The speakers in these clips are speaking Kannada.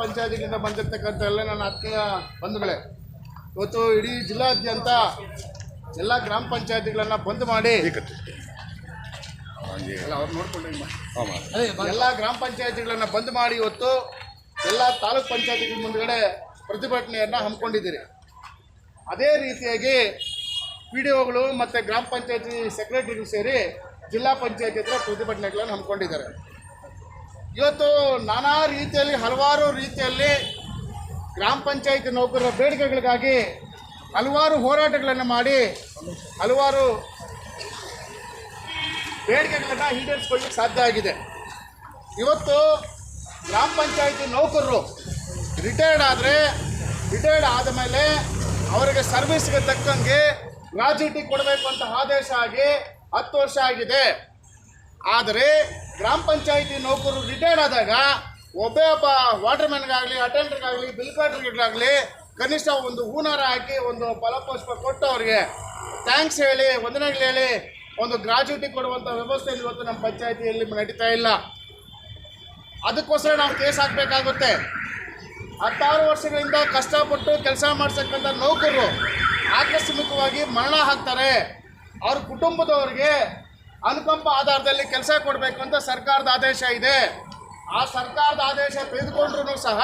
ಪಂಚಾಯತಿಗಳಿಂದ ಬಂದಿರತಕ್ಕಂಥ ಎಲ್ಲ ನನ್ನ ಆತ್ಮೀಯ ಬಂಧುಗಳೇ, ಇವತ್ತು ಇಡೀ ಜಿಲ್ಲಾದ್ಯಂತ ಎಲ್ಲ ಗ್ರಾಮ ಪಂಚಾಯತಿಗಳನ್ನು ಬಂದ್ ಮಾಡಿ ಎಲ್ಲ ಗ್ರಾಮ ಪಂಚಾಯತಿಗಳನ್ನು ಬಂದ್ ಮಾಡಿ ಇವತ್ತು ಎಲ್ಲ ತಾಲೂಕ್ ಪಂಚಾಯತಿಗಳ ಮುಂದ್ಗಡೆ ಪ್ರತಿಭಟನೆಯನ್ನು ಹಮ್ಮಿಕೊಂಡಿದ್ದೀರಿ. ಅದೇ ರೀತಿಯಾಗಿ PDOಗಳು ಮತ್ತು ಗ್ರಾಮ ಪಂಚಾಯತಿ ಸೆಕ್ರೆಟರಿಗಳು ಸೇರಿ ಜಿಲ್ಲಾ ಪಂಚಾಯತಿ ಹತ್ರ ಪ್ರತಿಭಟನೆಗಳನ್ನು ಹಮ್ಮಿಕೊಂಡಿದ್ದಾರೆ. ಇವತ್ತು ನಾನಾ ರೀತಿಯಲ್ಲಿ ಹಲವಾರು ರೀತಿಯಲ್ಲಿ ಗ್ರಾಮ ಪಂಚಾಯತಿ ನೌಕರರ ಬೇಡಿಕೆಗಳಿಗಾಗಿ ಹಲವಾರು ಹೋರಾಟಗಳನ್ನು ಮಾಡಿ ಹಲವಾರು ಬೇಡಿಕೆಗಳನ್ನು ಈಡೇರಿಸ್ಕೊಳ್ಳಿಕ್ಕೆ ಸಾಧ್ಯ ಆಗಿದೆ. ಇವತ್ತು ಗ್ರಾಮ ಪಂಚಾಯತಿ ನೌಕರರು ರಿಟೈರ್ಡ್ ಆದ ಮೇಲೆ ಅವರಿಗೆ ಸರ್ವಿಸ್ಗೆ ತಕ್ಕಂಗೆ ಗ್ರಾಜ್ಯುಟಿ ಕೊಡಬೇಕು ಅಂತ ಆದೇಶ ಆಗಿ 10 ವರ್ಷ ಆಗಿದೆ. ಆದರೆ ಗ್ರಾಮ ಪಂಚಾಯತಿ ನೌಕರರು ರಿಟೈರ್ಡ್ ಆದಾಗ ಒಬ್ಬ ವಾಟರ್ಮ್ಯಾನ್ಗಾಗಲಿ, ಅಟೆಂಡರ್ಗಾಗಲಿ, ಬಿಲ್ ಕಲೆಕ್ಟರ್ಗಾಗಲಿ ಕನಿಷ್ಠ ಒಂದು ಹೂನಾರ ಹಾಕಿ ಒಂದು ಫಲಪುಷ್ಪ ಕೊಟ್ಟು ಅವರಿಗೆ ಥ್ಯಾಂಕ್ಸ್ ಹೇಳಿ, ವಂದನೆಗಳು ಹೇಳಿ ಒಂದು ಗ್ರಾಜ್ಯುಟಿ ಕೊಡುವಂಥ ವ್ಯವಸ್ಥೆ ಇವತ್ತು ನಮ್ಮ ಪಂಚಾಯತಿಯಲ್ಲಿ ನಡೀತಾ ಇಲ್ಲ. ಅದಕ್ಕೋಸ್ಕರ ನಾವು ಕೇಸ್ ಹಾಕಬೇಕಾಗುತ್ತೆ. 16 ವರ್ಷಗಳಿಂದ ಕಷ್ಟಪಟ್ಟು ಕೆಲಸ ಮಾಡಿಸಕ್ಕಂಥ ನೌಕರರು ಆಕಸ್ಮಿಕವಾಗಿ ಮರಣ ಆಗ್ತಾರೆ. ಅವ್ರ ಕುಟುಂಬದವರಿಗೆ ಅನುಕಂಪ ಆಧಾರದಲ್ಲಿ ಕೆಲಸ ಕೊಡಬೇಕು ಅಂತ ಸರ್ಕಾರದ ಆದೇಶ ಇದೆ. ಆ ಸರ್ಕಾರದ ಆದೇಶ ತೆಗೆದುಕೊಂಡ್ರೂ ಸಹ,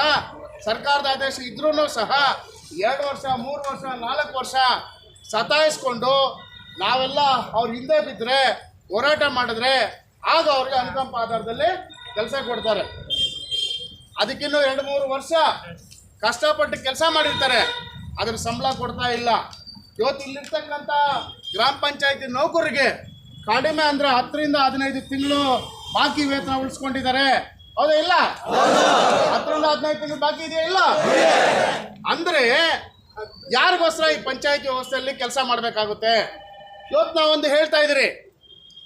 ಸರ್ಕಾರದ ಆದೇಶ ಇದ್ರೂ ಸಹ 2 ವರ್ಷ, 3 ವರ್ಷ, 4 ವರ್ಷ ಸತಾಯಿಸ್ಕೊಂಡು ನಾವೆಲ್ಲ ಅವ್ರ ಹಿಂದೆ ಬಿದ್ದರೆ, ಹೋರಾಟ ಮಾಡಿದ್ರೆ ಆಗ ಅವ್ರಿಗೆ ಅನುಕಂಪ ಆಧಾರದಲ್ಲಿ ಕೆಲಸ ಕೊಡ್ತಾರೆ. ಅದಕ್ಕಿನ್ನೂ 2-3 ವರ್ಷ ಕಷ್ಟಪಟ್ಟು ಕೆಲಸ ಮಾಡಿರ್ತಾರೆ, ಅದ್ರ ಸಂಬಳ ಕೊಡ್ತಾ ಇಲ್ಲ. ಇವತ್ತು ಇಲ್ಲಿರ್ತಕ್ಕಂಥ ಗ್ರಾಮ ಪಂಚಾಯತಿ ನೌಕರರಿಗೆ ಕಡಿಮೆ ಅಂದರೆ 10ರಿಂದ 15 ತಿಂಗಳು ಬಾಕಿ ವೇತನ ಉಳಿಸ್ಕೊಂಡಿದ್ದಾರೆ. ಹೌದಾ? ಇಲ್ಲ, 10ರಿಂದ 15 ತಿಂಗಳು ಬಾಕಿ ಇದೆಯಾ? ಇಲ್ಲ. ಅಂದರೆ ಯಾರಿಗೋಸ್ಕರ ಈ ಪಂಚಾಯತಿ ವ್ಯವಸ್ಥೆಯಲ್ಲಿ ಕೆಲಸ ಮಾಡಬೇಕಾಗುತ್ತೆ? ಇವತ್ತು ನಾವೊಂದು ಹೇಳ್ತಾ ಇದ್ದೀರಿ,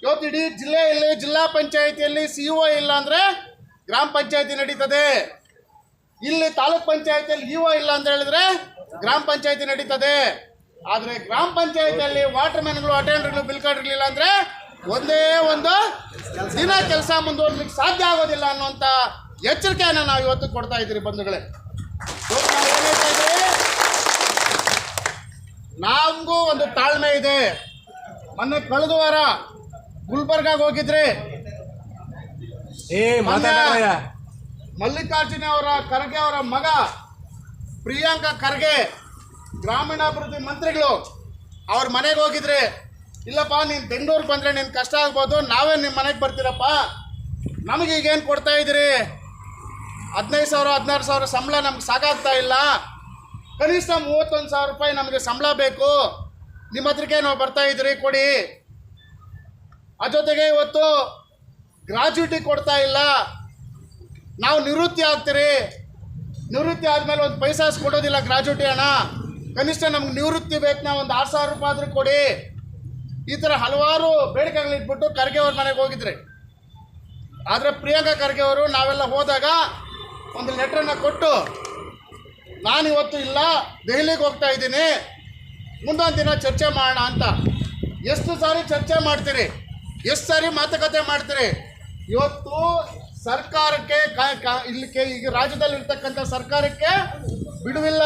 ಇವತ್ತು ಇಡೀ ಜಿಲ್ಲೆಯಲ್ಲಿ ಜಿಲ್ಲಾ ಪಂಚಾಯತಿಯಲ್ಲಿ CO ಇಲ್ಲ ಅಂದರೆ ಗ್ರಾಮ ಪಂಚಾಯತಿ ನಡೀತದೆ. ಇಲ್ಲಿ ತಾಲೂಕ್ ಪಂಚಾಯತಿಯಲ್ಲಿ EO ಇಲ್ಲ ಅಂತ ಹೇಳಿದ್ರೆ ಗ್ರಾಮ ಪಂಚಾಯತಿ ನಡೀತದೆ. ಆದರೆ ಗ್ರಾಮ ಪಂಚಾಯತಿಯಲ್ಲಿ ವಾಟರ್ಮ್ಯಾನ್ಗಳು, ಅಟೆಂಡರ್ಗಳು, ಬಿಲ್ ಕಲೆಕ್ಟರ್ಗಳಿಲ್ಲ ಅಂದರೆ ಒಂದೇ ಒಂದು ದಿನ ಕೆಲಸ ಮುಂದುವರಿಸಲಿಕ್ಕೆ ಸಾಧ್ಯ ಆಗೋದಿಲ್ಲ ಅನ್ನುವಂಥ ಎಚ್ಚರಿಕೆಯನ್ನು ನಾವು ಇವತ್ತು ಕೊಡ್ತಾ ಇದ್ದೀರಿ ಬಂಧುಗಳೇ. ನಮಗೂ ಒಂದು ತಾಳ್ಮೆ ಇದೆ. ಮೊನ್ನೆ ಕಳೆದ ವಾರ ಗುಲ್ಬರ್ಗಾಗೆ ಹೋಗಿದ್ರೆ ಮಲ್ಲಿಕಾರ್ಜುನ ಖರ್ಗೆ ಅವರ ಮಗ ಪ್ರಿಯಾಂಕ ಖರ್ಗೆ ಗ್ರಾಮೀಣಾಭಿವೃದ್ಧಿ ಮಂತ್ರಿಗಳು ಅವ್ರ ಮನೆಗೆ ಹೋಗಿದ್ರೆ, ಇಲ್ಲಪ್ಪ ನೀನು ಬೆಂಗಳೂರಿಗೆ ಬಂದರೆ ನಿನ್ನ ಕಷ್ಟ ಆಗ್ಬೋದು, ನಾವೇ ನಿಮ್ಮ ಮನೆಗೆ ಬರ್ತೀರಪ್ಪ, ನಮಗೆ ಈಗೇನು ಕೊಡ್ತಾ ಇದ್ದೀರಿ 15,000 16,000 ಸಂಬಳ ನಮ್ಗೆ ಸಾಕಾಗ್ತಾ ಇಲ್ಲ, ಕನಿಷ್ಠ 31,000 ರೂಪಾಯಿ ನಮಗೆ ಸಂಬಳ ಬೇಕು, ನಿಮ್ಮ ಹತ್ರಕ್ಕೆ ನಾವು ಬರ್ತಾ ಇದ್ದೀರಿ ಕೊಡಿ. ಜೊತೆಗೆ ಇವತ್ತು ಗ್ರಾಜ್ಯುಟಿ ಕೊಡ್ತಾ ಇಲ್ಲ, ನಾವು ನಿವೃತ್ತಿ ಆಗ್ತೀರಿ, ನಿವೃತ್ತಿ ಆದಮೇಲೆ ಒಂದು ಪೈಸಾ ಕೊಡೋದಿಲ್ಲ ಗ್ರಾಜ್ಯುಟಿ ಹಣ, ಕನಿಷ್ಠ ನಮ್ಗೆ ನಿವೃತ್ತಿ ವೇತನ ಒಂದು 6,000 ರೂಪಾಯಿ ಆದರೂ ಕೊಡಿ. ಈ ಥರ ಹಲವಾರು ಬೇಡಿಕೆಗಳಿಟ್ಬಿಟ್ಟು ಖರ್ಗೆ ಅವ್ರ ಮನೆಗೆ ಹೋಗಿದ್ರಿ. ಆದರೆ ಪ್ರಿಯಾಂಕಾ ಖರ್ಗೆ ಅವರು ನಾವೆಲ್ಲ ಹೋದಾಗ ಒಂದು ಲೆಟ್ರನ್ನು ಕೊಟ್ಟು, ನಾನಿವತ್ತು ಇಲ್ಲ, ದೆಹಲಿಗೆ ಹೋಗ್ತಾ ಇದ್ದೀನಿ, ಮುಂದೊಂದು ದಿನ ಚರ್ಚೆ ಮಾಡೋಣ ಅಂತ. ಎಷ್ಟು ಸಾರಿ ಚರ್ಚೆ ಮಾಡ್ತೀರಿ, ಎಷ್ಟು ಸಾರಿ ಮಾತುಕತೆ ಮಾಡ್ತೀರಿ. ಇವತ್ತು ಸರ್ಕಾರಕ್ಕೆ ಇಲ್ಲಿಗೆ ಈಗ ರಾಜ್ಯದಲ್ಲಿ ಇರ್ತಕ್ಕಂಥ ಸರ್ಕಾರಕ್ಕೆ ಬಿಡುವಿಲ್ಲ.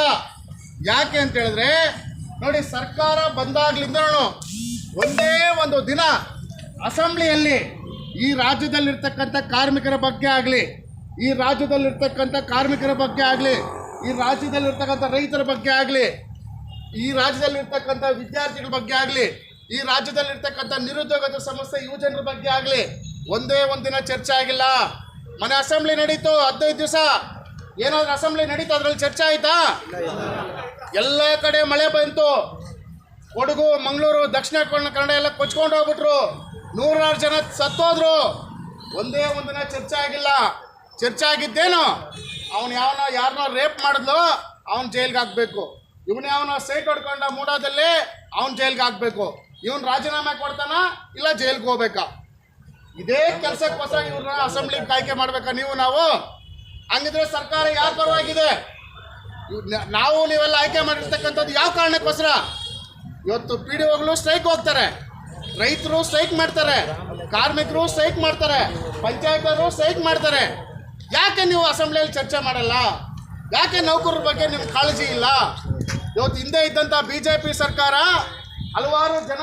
ಯಾಕೆ ಅಂತ ಹೇಳಿದ್ರೆ ನೋಡಿ, ಸರ್ಕಾರ ಬಂದಾಗ್ಲಿಂದನೂ ಒಂದೇ ಒಂದು ದಿನ ಅಸೆಂಬ್ಲಿಯಲ್ಲಿ ಈ ರಾಜ್ಯದಲ್ಲಿರ್ತಕ್ಕಂಥ ಕಾರ್ಮಿಕರ ಬಗ್ಗೆ ಆಗಲಿ, ಈ ರಾಜ್ಯದಲ್ಲಿರ್ತಕ್ಕಂಥ ಕಾರ್ಮಿಕರ ಬಗ್ಗೆ ಆಗಲಿ, ಈ ರಾಜ್ಯದಲ್ಲಿರ್ತಕ್ಕಂಥ ರೈತರ ಬಗ್ಗೆ ಆಗಲಿ, ಈ ರಾಜ್ಯದಲ್ಲಿರ್ತಕ್ಕಂಥ ವಿದ್ಯಾರ್ಥಿಗಳ ಬಗ್ಗೆ ಆಗಲಿ, ಈ ರಾಜ್ಯದಲ್ಲಿರ್ತಕ್ಕಂಥ ನಿರುದ್ಯೋಗದ ಸಮಸ್ಯೆ ಯುವಜನರ ಬಗ್ಗೆ ಆಗಲಿ ಒಂದೇ ಒಂದು ದಿನ ಚರ್ಚೆ ಆಗಿಲ್ಲ. ಮನೆ ಅಸೆಂಬ್ಲಿ ನಡೀತು 15 ದಿವಸ, ಏನಾದರೂ ಅಸೆಂಬ್ಲಿ ನಡೀತು, ಅದರಲ್ಲಿ ಚರ್ಚೆ ಆಯಿತಾ? ಎಲ್ಲ ಕಡೆ ಮಳೆ ಬಂತು, ಕೊಡಗು, ಮಂಗಳೂರು, ದಕ್ಷಿಣ ಕನ್ನಡ ಎಲ್ಲ ಕೊಚ್ಕೊಂಡು ಹೋಗ್ಬಿಟ್ರು, 100 ಜನ ಸತ್ತೋದ್ರು. ಒಂದೇ ಒಂದಿನ ಚರ್ಚೆ ಆಗಿಲ್ಲ. ಚರ್ಚೆ ಆಗಿದ್ದೇನು, ಅವನು ಯಾರನ್ನ ರೇಪ್ ಮಾಡಿದ್ಲು ಅವನು ಜೈಲ್ಗೆ ಹಾಕಬೇಕು, ಇವನು ಯಾವನ ಸೈಟ್ ಹೊಡ್ಕೊಂಡ ಮೂಡಾದಲ್ಲಿ ಅವನು ಜೈಲ್ಗೆ ಹಾಕಬೇಕು, ಇವನು ರಾಜೀನಾಮೆ ಕೊಡ್ತಾನ ಇಲ್ಲ ಜೈಲ್ಗೆ ಹೋಗ್ಬೇಕಾ? ಇದೇ ಕೆಲಸಕ್ಕೋಸ್ಕರ ಇವ್ರನ್ನ ಅಸೆಂಬ್ಲಿಗೆ ಆಯ್ಕೆ ಮಾಡ್ಬೇಕಾ ನೀವು ನಾವು? ಹಂಗಿದ್ರೆ ಸರ್ಕಾರ ಯಾರ ಪರವಾಗಿದೆ? ನಾವು ನೀವೆಲ್ಲ ಆಯ್ಕೆ ಮಾಡಿರ್ತಕ್ಕಂಥದ್ದು ಯಾವ ಕಾರಣಕ್ಕೋಸ್ಕರ? ಇವತ್ತು PDOಗಳು ಸ್ಟ್ರೈಕ್ ಹೋಗ್ತಾರೆ, ರೈತರು ಸ್ಟ್ರೈಕ್ ಮಾಡ್ತಾರೆ, ಕಾರ್ಮಿಕರು ಸ್ಟ್ರೈಕ್ ಮಾಡ್ತಾರೆ, ಪಂಚಾಯತರು ಸ್ಟ್ರೈಕ್ ಮಾಡ್ತಾರೆ. ಯಾಕೆ ನೀವು ಅಸೆಂಬ್ಲಿಯಲ್ಲಿ ಚರ್ಚೆ ಮಾಡಲ್ಲ? ಯಾಕೆ ನೌಕರರ ಬಗ್ಗೆ ನಿಮ್ಗೆ ಕಾಳಜಿ ಇಲ್ಲ? ಇವತ್ತು ಹಿಂದೆ ಇದ್ದಂಥ BJP ಸರ್ಕಾರ ಹಲವಾರು ಜನ